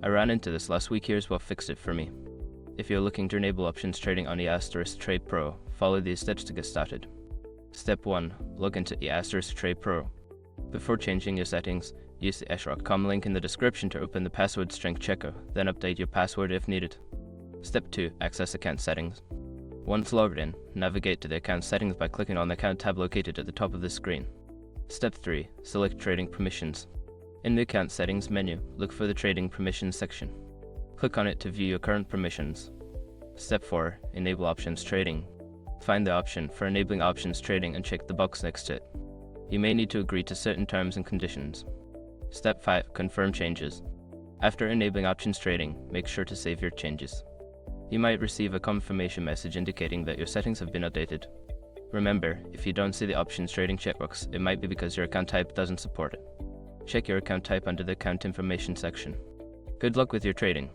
I ran into this last week. Here's what fixed it for me. If you're looking to enable options trading on ETRADE Pro, follow these steps to get started. Step 1. Log into ETRADE Pro. Before changing your settings, use the ETRADE.com link in the description to open the password strength checker, then update your password if needed. Step 2. Access account settings. Once logged in, navigate to the account settings by clicking on the account tab located at the top of the screen. Step 3. Select trading permissions. In the account settings menu, look for the trading permissions section. Click on it to view your current permissions. Step 4. Enable options trading. Find the option for enabling options trading and check the box next to it. You may need to agree to certain terms and conditions. Step 5. Confirm changes. After enabling options trading, make sure to save your changes. You might receive a confirmation message indicating that your settings have been updated. Remember, if you don't see the options trading checkbox, it might be because your account type doesn't support it. Check your account type under the account information section. Good luck with your trading.